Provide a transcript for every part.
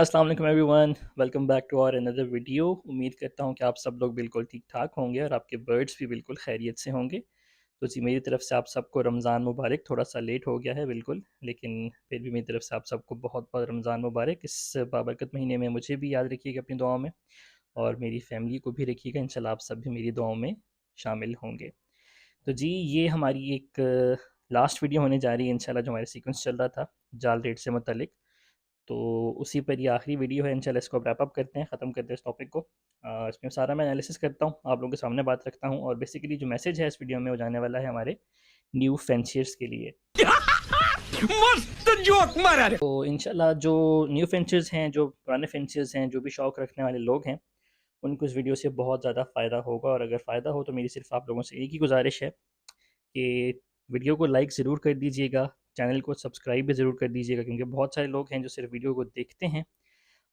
अस्सलाम वालेकुम everyone, welcome back to our another video. उम्मीद करता हूँ कि आप सब लोग बिल्कुल ठीक ठाक होंगे और आपके बर्ड्स भी बिल्कुल खैरियत से होंगे। तो जी मेरी तरफ से आप सबको रमज़ान मुबारक। थोड़ा सा लेट हो गया है बिल्कुल, लेकिन फिर भी मेरी तरफ से आप सबको बहुत बहुत रमज़ान मुबारक। इस बाबरकत महीने में मुझे भी याद रखिएगा अपनी दुआओं में, और मेरी फैमिली को भी रखिएगा। इंशाल्लाह आप सब भी मेरी दुआओं में शामिल होंगे। तो जी ये हमारी एक लास्ट वीडियो होने जा रही है इंशाल्लाह, जो हमारे सीक्वेंस चल रहा था जाल रेट से मुतल्लिक। तो उसी पर ये आखिरी वीडियो है इंशाल्लाह। इसको रैप अप करते हैं, ख़त्म करते हैं इस टॉपिक को। इसमें सारा मैं एनालिसिस करता हूँ, आप लोगों के सामने बात रखता हूँ, और बेसिकली जो मैसेज है इस वीडियो में वो जाने वाला है हमारे न्यू फेंशियर्स के लिए। मस्त जोक मारा रे। तो इंशाल्लाह जो न्यू फेंशियर्स हैं, जो पुराने फेंशियर्स हैं, जो भी शौक़ रखने वाले लोग हैं, उनको इस वीडियो से बहुत ज़्यादा फ़ायदा होगा। और अगर फ़ायदा हो तो मेरी सिर्फ आप लोगों से एक ही गुजारिश है कि वीडियो को लाइक ज़रूर कर दीजिएगा, चैनल को सब्सक्राइब भी ज़रूर कर दीजिएगा, क्योंकि बहुत सारे लोग हैं जो सिर्फ वीडियो को देखते हैं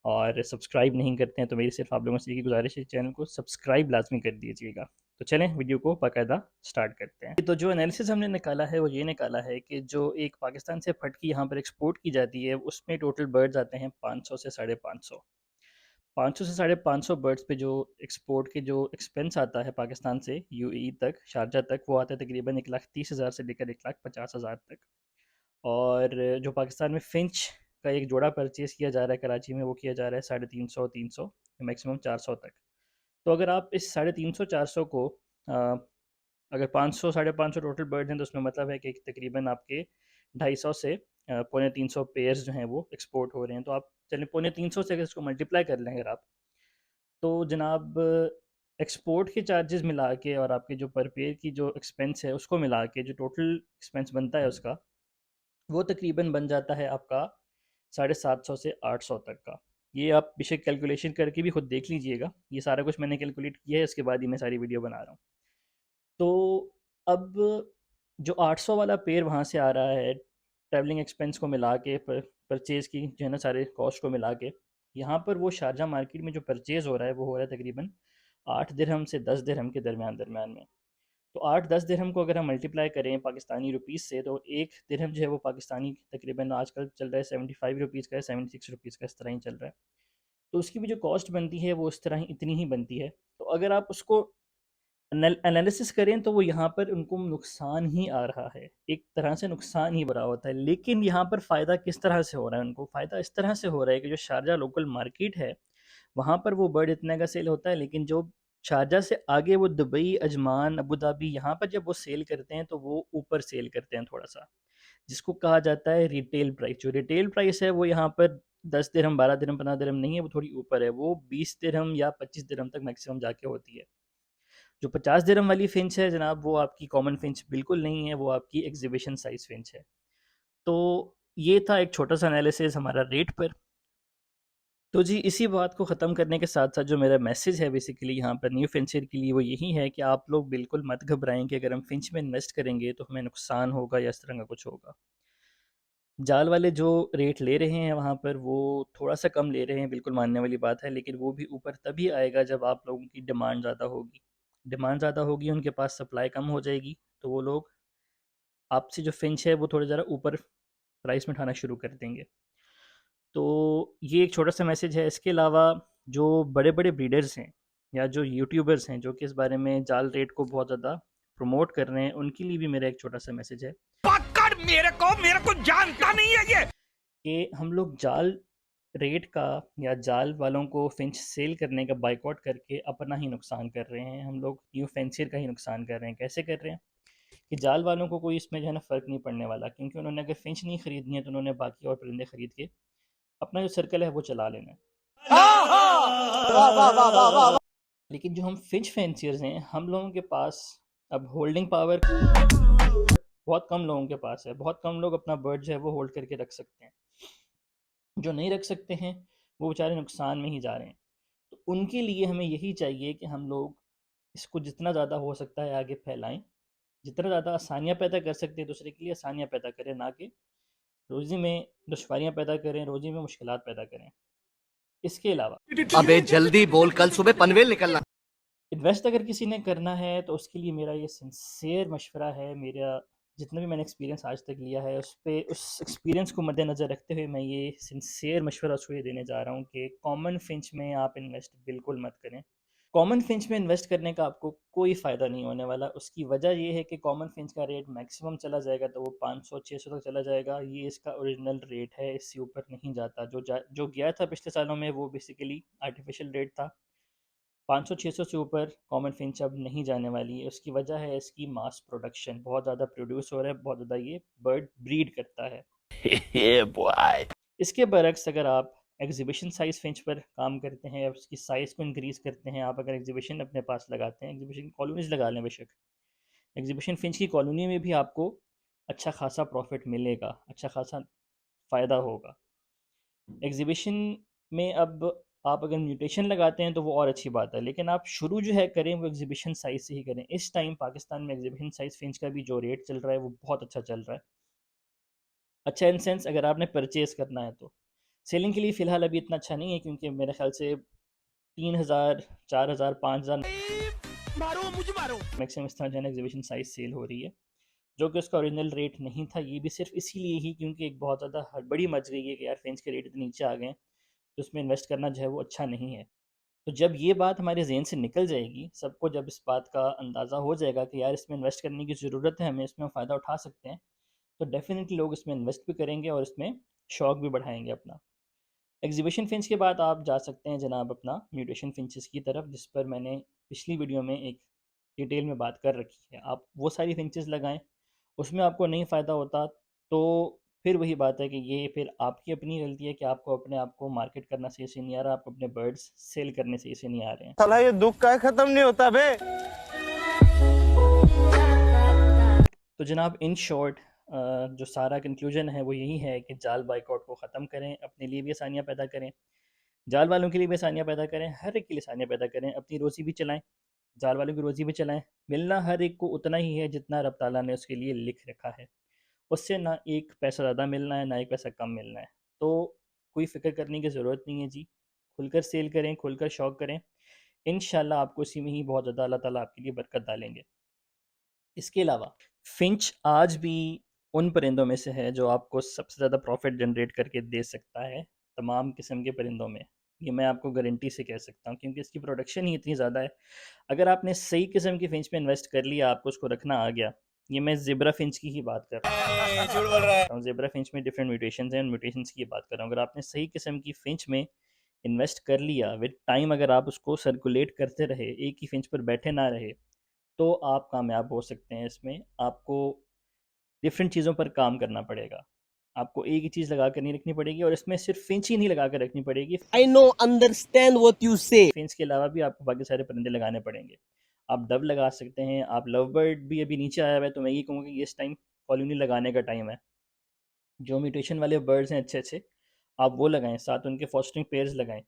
और सब्सक्राइब नहीं करते हैं। तो मेरी सिर्फ आप लोगों से एक ही गुजारिश है, चैनल को सब्सक्राइब लाजमी कर दीजिएगा। तो चलें वीडियो को बाकायदा स्टार्ट करते हैं। तो जो एनालिसिस हमने निकाला है वो ये निकाला है कि जो एक पाकिस्तान से फटकी यहाँ पर एक्सपोर्ट की जाती है, उसमें टोटल बर्ड्स आते हैं 500 से 550। 500 से 550 बर्ड्स पे जो एक्सपोर्ट के जो एक्सपेंस आता है पाकिस्तान से यूएई तक, शारजा तक, वो आता है तकरीबन 1,30,000 से लेकर 1,50,000 तक। और जो पाकिस्तान में फिंच का एक जोड़ा परचेज़ किया जा रहा है कराची में, वो किया जा रहा है 350 300 मैक्सिमम 400 तक। तो अगर आप इस 350 400 को अगर 500 550 टोटल बर्ड्स हैं, तो उसमें मतलब है कि तकरीबन आपके 250 से पौने 300 पेयर्स जो हैं वो एक्सपोर्ट हो रहे हैं। तो आप चलें पौने 300 से अगर इसको मल्टीप्लाई कर लें अगर आप, तो जनाब एक्सपोर्ट के चार्जेस मिला के और आपके जो पर पेयर की जो एक्सपेंस है उसको मिला के जो टोटल एक्सपेंस बनता है उसका, वो तकरीबन बन जाता है आपका 750 से 800 तक का। ये आप बेशक कैलकुलेशन करके भी खुद देख लीजिएगा, ये सारा कुछ मैंने कैलकुलेट किया है, इसके बाद ही मैं सारी वीडियो बना रहा हूँ। तो अब जो 800 वाला पेयर वहाँ से आ रहा है, ट्रैवलिंग एक्सपेंस को मिला के, परचेज़ की जो है ना सारे कॉस्ट को मिला के, यहाँ पर वो शारजा मार्केट में जो परचेज़ हो रहा है वो हो रहा है तकरीबन 8 दिरहम से 10 दिरहम के दरमियान दरमियान में। तो 8-10 दिरहम को अगर हम मल्टीप्लाई करें पाकिस्तानी रुपीज़ से, तो एक दिरहम जो है वो पाकिस्तानी तकरीबन आजकल चल रहा है 75 रुपीज़ का है, 76 रुपीज़ का, इस तरह ही चल रहा है। तो उसकी भी जो कॉस्ट बनती है वो उस तरह ही इतनी ही बनती है। तो अगर आप उसको एनालिसिस करें तो वो यहाँ पर उनको नुकसान ही आ रहा है, एक तरह से नुकसान ही बड़ा होता है। लेकिन यहाँ पर फ़ायदा किस तरह से हो रहा है उनको? फ़ायदा इस तरह से हो रहा है कि जो शारजा लोकल मार्केट है, वहाँ पर वो बर्ड इतने का सेल होता है, लेकिन जो शारजा से आगे वो दुबई, अजमान, अबू धाबी, यहाँ पर जब वो सेल करते हैं तो वो ऊपर सेल करते हैं थोड़ा-सा, जिसको कहा जाता है रिटेल प्राइस। जो रिटेल प्राइस है वो यहाँ पर 10 दिरहम, 12 दिरहम, 15 दिरहम नहीं है, वो थोड़ी ऊपर है, वो 20 दिरहम या 25 दिरहम तक मैक्सिमम जाके होती है। जो 50 दिरहम वाली फ़िंच है जनाब, वो आपकी कॉमन फ़िंच बिल्कुल नहीं है, वो आपकी एग्ज़िबिशन साइज़ फ़िंच है। तो ये था एक छोटा-सा एनालिसिस हमारा रेट पर। तो जी इसी बात को ख़त्म करने के साथ-साथ जो मेरा मैसेज है बेसिकली यहाँ पर न्यू फ़िंचर के लिए, वो यही है कि आप लोग बिल्कुल मत घबराएँ कि अगर हम फ़िंच में इन्वेस्ट करेंगे तो हमें नुकसान होगा या इस तरह का कुछ होगा। जाल वाले जो रेट ले रहे हैं वहाँ पर, वो थोड़ा-सा कम ले रहे हैं, बिल्कुल मानने वाली बात है, लेकिन वो भी ऊपर तभी आएगा जब आप लोगों की डिमांड ज़्यादा होगी। डिमांड ज़्यादा होगी, उनके पास सप्लाई कम हो जाएगी, तो वो लोग आपसे जो फ़िंच है वो थोड़ा ज़रा ऊपर प्राइस में उठाना शुरू कर देंगे। तो ये एक छोटा-सा मैसेज है। इसके अलावा जो बड़े-बड़े ब्रीडर्स हैं या जो यूट्यूबर्स हैं जो कि इस बारे में जाल रेट को बहुत ज़्यादा प्रमोट कर रहे हैं, उनके लिए भी मेरा एक छोटा-सा मैसेज है पकड़ मेरे को जानता नहीं है ये। कि हम लोग जाल रेट का या जाल वालों को फ़िंच सेल करने का बायकॉट करके अपना ही नुकसान कर रहे हैं। हम लोग न्यू फेंसियर का ही नुकसान कर रहे हैं। कैसे कर रहे हैं? कि जाल वालों को कोई इसमें जो है ना फ़र्क नहीं पड़ने वाला, क्योंकि उन्होंने अगर फ़िंच नहीं खरीदनी है तो उन्होंने बाकी और परिंदे खरीद के अपना जो सर्कल है वो चला लेना है। लेकिन जो हम फिंच फैंसियर्स हैं, हम लोगों के पास अब होल्डिंग पावर बहुत कम लोगों के पास है। बहुत कम लोग अपना बर्ड जो है वो होल्ड करके रख सकते हैं। जो नहीं रख सकते हैं वो बेचारे नुकसान में ही जा रहे हैं। तो उनके लिए हमें यही चाहिए कि हम लोग इसको जितना ज़्यादा हो सकता है आगे फैलाएं, जितना ज़्यादा आसानियाँ पैदा कर सकते हैं दूसरे के लिए आसानियाँ पैदा करें, ना कि रोज़ी में दुश्वारियाँ पैदा करें, रोज़ी में मुश्किलात पैदा करें। इसके अलावा अबे जल्दी बोल, कल सुबह पनवेल निकलना। इन्वेस्ट अगर किसी ने करना है तो उसके लिए मेरा ये सिंसियर मशवरा है, मेरा जितना भी मैंने एक्सपीरियंस आज तक लिया है उस एक्सपीरियंस को मद्देनज़र रखते हुए मैं ये सिंसियर मशवरा उसको ये देने जा रहा हूँ कि कॉमन फिंच में आप इन्वेस्ट बिल्कुल मत करें। कॉमन फिंच में इन्वेस्ट करने का आपको कोई फ़ायदा नहीं होने वाला। उसकी वजह ये है कि कॉमन फिंच का रेट मैक्सिमम चला जाएगा तो वो 500-600 तक चला जाएगा। ये इसका ओरिजिनल रेट है, इससे ऊपर नहीं जाता। जो गया था पिछले सालों में वो बेसिकली आर्टिफिशियल रेट था। 500-600 से ऊपर कॉमन फिंच अब नहीं जाने वाली है। उसकी वजह है इसकी मास प्रोडक्शन, बहुत ज़्यादा प्रोड्यूस हो रहा है, बहुत ज़्यादा ये बर्ड ब्रीड करता है। Yeah, boy. इसके बरक्स अगर आप एग्जीबिशन साइज़ फिंच पर काम करते हैं, उसकी साइज़ को इंक्रीज़ करते हैं, आप अगर एग्जीबिशन अपने पास लगाते हैं, एग्जीबिशन कॉलोनीज़ लगा लें बेशक, एग्जीबिशन फिंच की कॉलोनी में भी आपको अच्छा खासा प्रॉफिट मिलेगा, अच्छा खासा फ़ायदा होगा। एग्जीबिशन में अब आप अगर म्यूटेशन लगाते हैं तो वो और अच्छी बात है, लेकिन आप शुरू जो है करें वो एग्जीबिशन साइज़ से ही करें। इस टाइम पाकिस्तान में एग्जीबिशन साइज़ फिंच का भी जो रेट चल रहा है वो बहुत अच्छा चल रहा है। अच्छा इन सेंस अगर आपने परचेज़ करना है तो। सेलिंग के लिए फ़िलहाल अभी इतना अच्छा नहीं है क्योंकि मेरे ख़्याल से 3000, 4000, 5000 मारो मुझे मारो। मैक्सिमम इस तरह जो है ना एग्जीबिशन साइज़ सेल हो रही है, जो कि उसका ओरिजिनल रेट नहीं था। ये भी सिर्फ़ इसीलिए ही क्योंकि एक बहुत ज़्यादा हड़बड़ी मच गई है कि यार फिंच के रेट इतने नीचे आ गए हैं, तो उसमें इन्वेस्ट करना जो है वो अच्छा नहीं है। तो जब ये बात हमारे ज़हन से निकल जाएगी, सबको जब इस बात का अंदाज़ा हो जाएगा कि यार इसमें इन्वेस्ट करने की ज़रूरत है, हमें इसमें फ़ायदा उठा सकते हैं, तो डेफ़िनेटली लोग इसमें इन्वेस्ट भी करेंगे और इसमें शौक भी बढ़ाएँगे अपना। एग्ज़िबिशन फ़िंच के बाद आप जा सकते हैं जनाब अपना म्यूटेशन फ़िंचेस की तरफ, जिस पर मैंने पिछली वीडियो में एक डिटेल में बात कर रखी है। आप वो सारी फ़िंचेस लगाएँ, उसमें आपको नहीं फ़ायदा होता तो फिर वही बात है कि ये फिर आपकी अपनी गलती है कि आपको अपने आप को मार्केट करना सही से नहीं आ रहा, आपको अपने बर्ड्स सेल करने सही से नहीं आ रहे हैं। साला ये दुख का खत्म नहीं होता बे। तो जनाब इन शॉर्ट जो सारा कंक्लूजन है वो यही है कि जाल बाइकआउट को ख़त्म करें, अपने लिए भी आसानियाँ पैदा करें, जाल वालों के लिए भी आसानियाँ पैदा करें, हर एक के लिए आसानियाँ पैदा करें, अपनी रोज़ी भी चलाएँ, जाल वालों की रोज़ी भी चलाएँ। मिलना हर एक को उतना ही है जितना रब ताला ने उसके लिए लिख रखा है। उससे ना एक पैसा ज़्यादा मिलना है, ना एक पैसा कम मिलना है। तो कोई फ़िक्र करने की ज़रूरत नहीं है जी। खुलकर सेल करें, खुलकर शौक करें। इंशाअल्लाह आपको इसी में ही बहुत ज़्यादा अल्लाह ताला आपके लिए बरकत डालेंगे। इसके अलावा फ़िंच आज भी उन परिंदों में से है जो आपको सबसे ज़्यादा प्रॉफ़िट जनरेट करके दे सकता है, तमाम किस्म के परिंदों में। ये मैं आपको गारंटी से कह सकता हूँ क्योंकि इसकी प्रोडक्शन ही इतनी ज़्यादा है। अगर आपने सही किस्म की फ़िंच में इन्वेस्ट कर लिया, आपको उसको रखना आ गया, ये मैं ज़ेब्रा फ़िंच की ही बात कर रहा हूँ। ज़ेब्रा फ़िंच में डिफरेंट म्यूटेशंस हैं, उन म्यूटेशंस की बात कर रहा हूँ। अगर आपने सही किस्म की फ़िंच में इन्वेस्ट कर लिया, विद टाइम अगर आप उसको सर्कुलेट करते रहे, एक ही फ़िंच पर बैठे ना रहे, तो आप कामयाब हो सकते हैं इसमें। आपको डिफरेंट चीज़ों पर काम करना पड़ेगा। आपको एक ही चीज़ लगा कर नहीं रखनी पड़ेगी और इसमें सिर्फ़ फ़िंच ही नहीं लगा कर रखनी पड़ेगी। I know, understand what you say. Finch के अलावा भी आपको बाकी सारे परिंदे लगाने पड़ेंगे। आप डव लगा सकते हैं, आप लव बर्ड भी अभी नीचे आया हुआ है, तो मैं ये कहूँगा कि इस टाइम कॉलोनी लगाने का टाइम है। जो म्यूटेशन वाले बर्ड्स हैं अच्छे-अच्छे, आप वो लगाएँ, साथ उनके फॉस्टरिंग पेयर्स लगाएँ।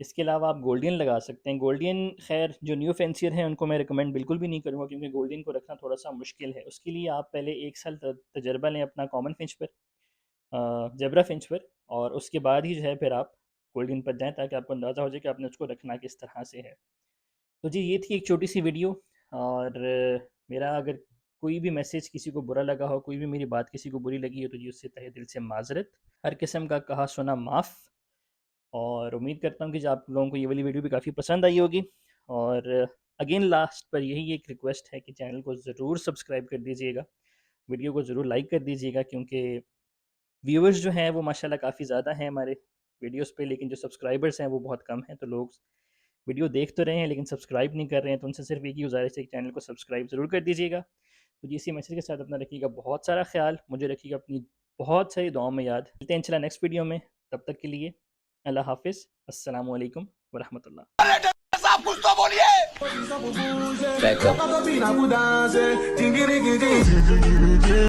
इसके अलावा आप गोल्डियन लगा सकते हैं। गोल्डियन खैर जो न्यू फैंसियर हैं उनको मैं रिकमेंड बिल्कुल भी नहीं करूँगा क्योंकि गोल्डियन को रखना थोड़ा-सा मुश्किल है। उसके लिए आप पहले 1 साल तजर्बा लें अपना कॉमन फिंच पर, ज़ेब्रा फिंच पर, और उसके बाद ही जो है फिर आप गोल्डियन पर जाएँ ताकि आपको अंदाज़ा हो जाए कि आपने उसको रखना किस तरह से है। तो जी ये थी एक छोटी-सी वीडियो, और मेरा अगर कोई भी मैसेज किसी को बुरा लगा हो, कोई भी मेरी बात किसी को बुरी लगी हो तो जी उससे तहे दिल से माज़रत। हर किस्म का कहा सुना माफ़। और उम्मीद करता हूँ कि जो आप लोगों को ये वाली वीडियो भी काफ़ी पसंद आई होगी। और अगेन लास्ट पर यही एक रिक्वेस्ट है कि चैनल को ज़रूर सब्सक्राइब कर दीजिएगा, वीडियो को ज़रूर लाइक कर दीजिएगा क्योंकि व्यूअर्स जो हैं वो माशाल्लाह काफ़ी ज़्यादा हैं हमारे वीडियोस पे, लेकिन जो सब्सक्राइबर्स हैं वो बहुत कम हैं। तो लोग वीडियो देख तो रहे हैं लेकिन सब्सक्राइब नहीं कर रहे हैं, तो उनसे सिर्फ एक ही गुजारिश है कि चैनल को सब्सक्राइब ज़रूर कर दीजिएगा। तो जी इसी मैसेज के साथ अपना रखिएगा बहुत सारा ख्याल, मुझे रखिएगा अपनी बहुत सारी दुआओं में याद। मिलते हैं इंशाल्लाह नेक्स्ट वीडियो में, तब तक के लिए अल्लाह हाफ़िज़, अस्सलामु अलैकुम वरहमतुल्लाह। साहब कुछ तो बोलिए। Back up.